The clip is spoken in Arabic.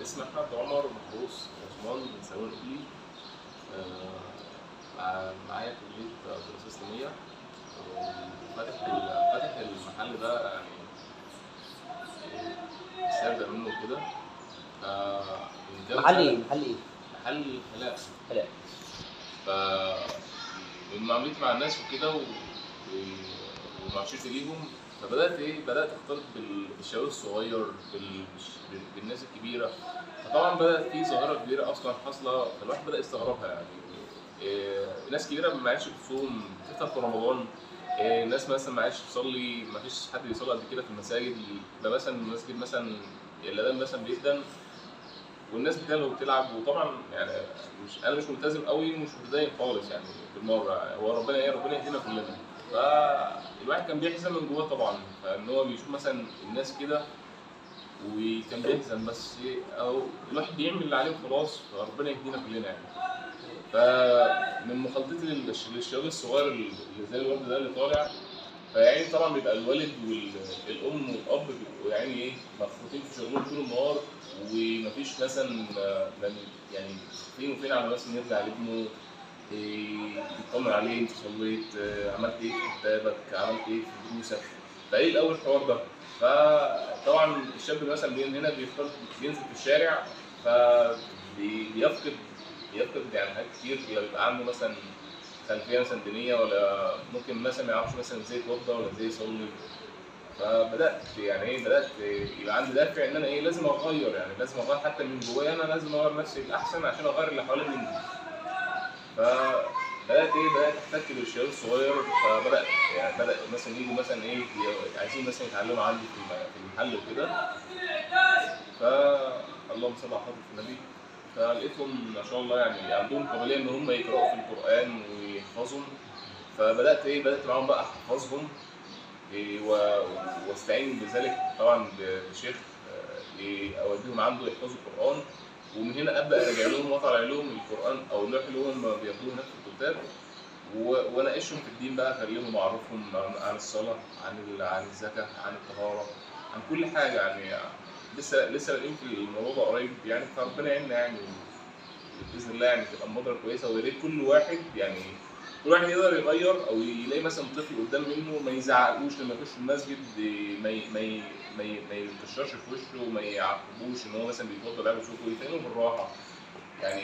اسمي أحمد عمر محروس عثمان من ثانوي الإقليمي. معايا كلية دراسات إسلامية، فاتح المحل ده يعني استرجع منه كده. من كام محل سنة. ايه؟ محل ايه؟ محل حلاق. حلاق. من معاملتي مع الناس وكده ومعاشرتي ليهم، بدأت أختلط بالشباب الصغير، بالناس الكبيرة. فطبعا بدأت في ظاهرة كبيرة أصلا حاصلة، فالواحد بدأ يستغربها يعني. ناس كبيرة ما عادش بتصوم، تفطر في رمضان. ناس مثلا ما عادش تصلي، ما فيش حد بيصلي قد كده في المساجد. ده مثلا المسجد مثلا الأذان مثلا بيقدم والناس بتلعب وبتلعب. وطبعا يعني انا مش ملتزم قوي ومش متدين خالص يعني بالمره. هو ربنا يهدينا كلنا. فالواحد كان بيحزن من جواه طبعا، فان هو بيشوف مثلا الناس كده وكان بيحزن، بس او الواحد بيعمل اللي عليه وخلاص، فربنا يهدينا كلنا يعني. فمن مخالطتي للشباب الصغير اللي زي الولد ده اللي طالع، فيعني طبعا بيبقى الوالد والام والاب بيبقوا يعني ايه مفروضين في شغلهم طول النهار، ومفيش مثلا يعني فين وفين على مثلا يرجع لابنه يطمن عليه، انت صليت، عملت ايه في كتابك، عملت ايه في دروسك. فايه الاول الحوار ده. فطبعا الشاب مثلا من هنا بينزل في الشارع، بيفقد يعني حاجات كتير. بيبقى عنده مثلا خلفيه مثلا دينيه، ولا ممكن مثلا ما يعرفش مثلا ازاي يتوضا ولا ازاي يصلي. فبدات يعني بدات يبقى عندي دافع ان انا لازم اغير، يعني لازم اغير حتى من جوايا، انا لازم اغير نفسي الاحسن عشان اغير اللي حوالين مني. فبدات احتك بالشباب الصغير. بدأ مثلا يجوا مثلا عايزين مثلا يتعلموا عندي في المحل وكده. اللهم صل على حضرة النبي. فلقيتهم ما شاء الله يعني عندهم قابليه ان هم يقراوا في القران ويحفظهم. بدات معاهم بقى احفظهم، واستعين بذلك طبعا بشيخ اوديهم عنده يحفظوا القران. ومن هنا ابدا اراجع لهم واطلع لهم القران او اللوح اللي هم بياخدوه هناك في الكتاب، واناقشهم في الدين بقى، اخليهم اعرفهم عن الصلاه، عن الزكاه، عن الطهاره، عن كل حاجه يعني. لسه بادئين في الموضوع ده قريب يعني، فربنا يعيننا يعني. باذن الله يعني تبقى المبادره كويسه، ويا ريت كل واحد يقدر يغير، او يلاقي مثلا طفل قدام منه ما يزعقوش لما يخش المسجد، ما يكشرش في وشه، وما يعاقبوش ان هو مثلا بيتوضا بيعمل صوته، يفهمه بالراحه يعني.